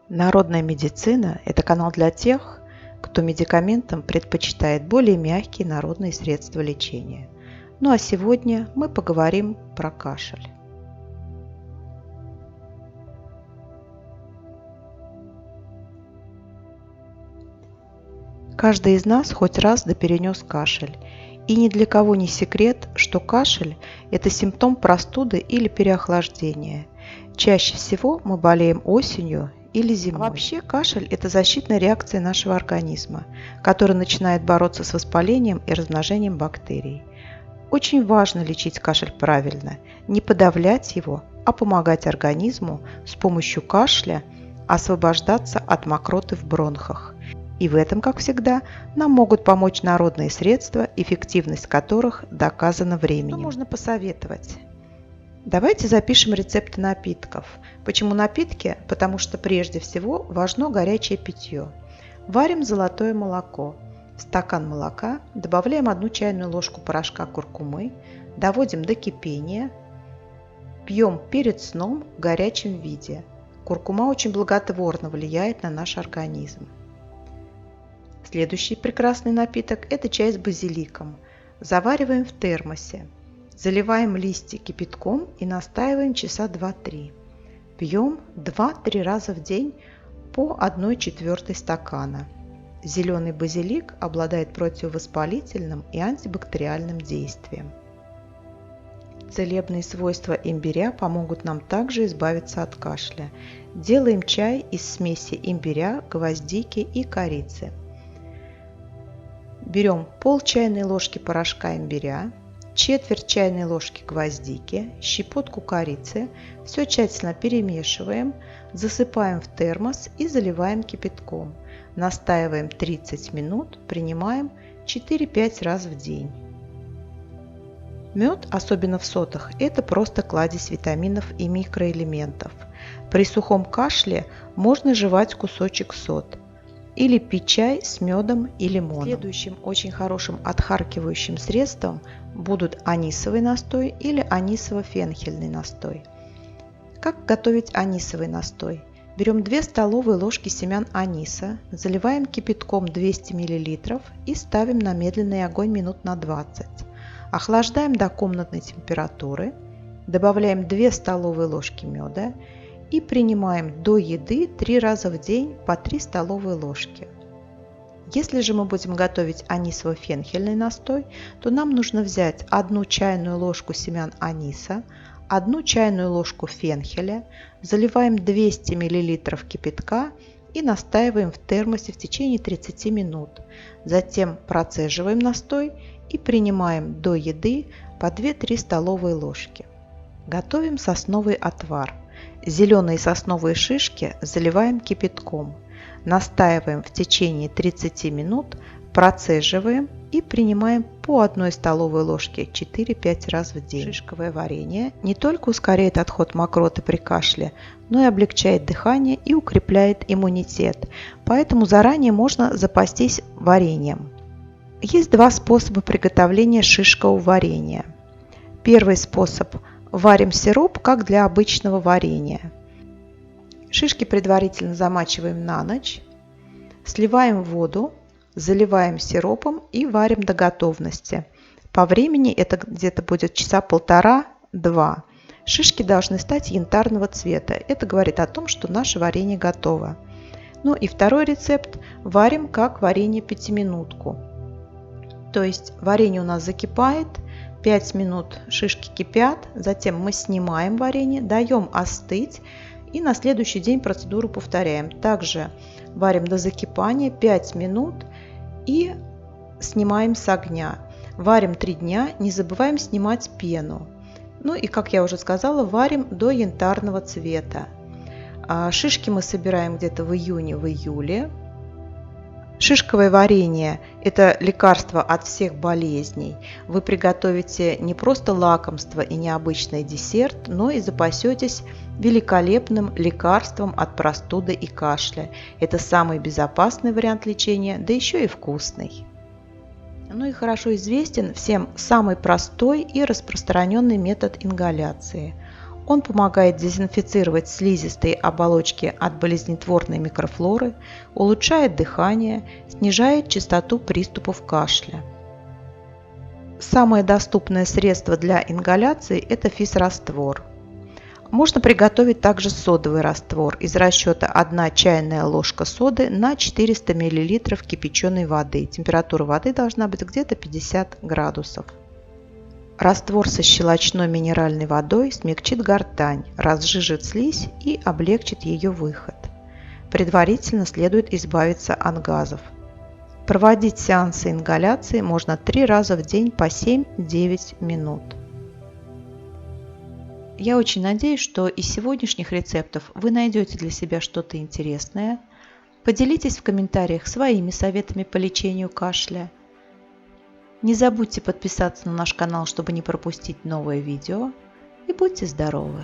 Народная медицина – это канал для тех, кто медикаментам предпочитает более мягкие народные средства лечения. Ну а сегодня мы поговорим про кашель. Каждый из нас хоть раз перенес кашель. И ни для кого не секрет, что кашель – это симптом простуды или переохлаждения. Чаще всего мы болеем осенью или зимой. А вообще кашель – это защитная реакция нашего организма, который начинает бороться с воспалением и размножением бактерий. Очень важно лечить кашель правильно, не подавлять его, а помогать организму с помощью кашля освобождаться от мокроты в бронхах. И в этом, как всегда, нам могут помочь народные средства, эффективность которых доказана временем. Что можно посоветовать? Давайте запишем рецепты напитков. Почему напитки? Потому что прежде всего важно горячее питье. Варим золотое молоко. В стакан молока добавляем 1 чайную ложку порошка куркумы, доводим до кипения, пьем перед сном в горячем виде. Куркума очень благотворно влияет на наш организм. Следующий прекрасный напиток – это чай с базиликом. Завариваем в термосе. Заливаем листья кипятком и настаиваем часа 2-3. Пьем 2-3 раза в день по 1/4 стакана. Зеленый базилик обладает противовоспалительным и антибактериальным действием. Целебные свойства имбиря помогут нам также избавиться от кашля. Делаем чай из смеси имбиря, гвоздики и корицы. Берем пол чайной ложки порошка имбиря, четверть чайной ложки гвоздики, щепотку корицы, все тщательно перемешиваем, засыпаем в термос и заливаем кипятком. Настаиваем 30 минут, принимаем 4-5 раз в день. Мед, особенно в сотах, это просто кладезь витаминов и микроэлементов. При сухом кашле можно жевать кусочек сот или пить чай с медом и лимоном. Следующим очень хорошим отхаркивающим средством будут анисовый настой или анисово-фенхельный настой. Как готовить анисовый настой? Берем 2 столовые ложки семян аниса, заливаем кипятком 200 мл и ставим на медленный огонь минут на 20. Охлаждаем до комнатной температуры, добавляем 2 столовые ложки меда и принимаем до еды 3 раза в день по 3 столовые ложки. Если же мы будем готовить анисово-фенхельный настой, то нам нужно взять 1 чайную ложку семян аниса, 1 чайную ложку фенхеля, заливаем 200 мл кипятка и настаиваем в термосе в течение 30 минут. Затем процеживаем настой и принимаем до еды по 2-3 столовые ложки. Готовим сосновый отвар. Зеленые сосновые шишки заливаем кипятком. Настаиваем в течение 30 минут, процеживаем и принимаем по 1 столовой ложке 4-5 раз в день. Шишковое варенье не только ускоряет отход мокроты при кашле, но и облегчает дыхание и укрепляет иммунитет. Поэтому заранее можно запастись вареньем. Есть 2 способа приготовления шишкового варенья. Первый способ – варим сироп, как для обычного варенья. Шишки предварительно замачиваем на ночь, сливаем воду, заливаем сиропом и варим до готовности. По времени это где-то будет часа 1,5-2. Шишки должны стать янтарного цвета. Это говорит о том, что наше варенье готово. Ну и второй рецепт – варим как варенье пятиминутку. То есть варенье у нас закипает, 5 минут шишки кипят, затем мы снимаем варенье, даем остыть и на следующий день процедуру повторяем. Также варим до закипания 5 минут и снимаем с огня. Варим 3 дня, не забываем снимать пену. Ну и, как я уже сказала, варим до янтарного цвета. Шишки мы собираем где-то в июне-июле. Шишковое варенье – это лекарство от всех болезней. Вы приготовите не просто лакомство и необычный десерт, но и запасетесь великолепным лекарством от простуды и кашля. Это самый безопасный вариант лечения, да еще и вкусный. Ну и хорошо известен всем самый простой и распространенный метод ингаляции. Он помогает дезинфицировать слизистые оболочки от болезнетворной микрофлоры, улучшает дыхание, снижает частоту приступов кашля. Самое доступное средство для ингаляции – это физраствор. Можно приготовить также содовый раствор из расчета 1 чайная ложка соды на 400 мл кипяченой воды. Температура воды должна быть где-то 50 градусов. Раствор со щелочной минеральной водой смягчит гортань, разжижит слизь и облегчит ее выход. Предварительно следует избавиться от газов. Проводить сеансы ингаляции можно 3 раза в день по 7-9 минут. Я очень надеюсь, что из сегодняшних рецептов вы найдете для себя что-то интересное. Поделитесь в комментариях своими советами по лечению кашля. Не забудьте подписаться на наш канал, чтобы не пропустить новые видео. И будьте здоровы!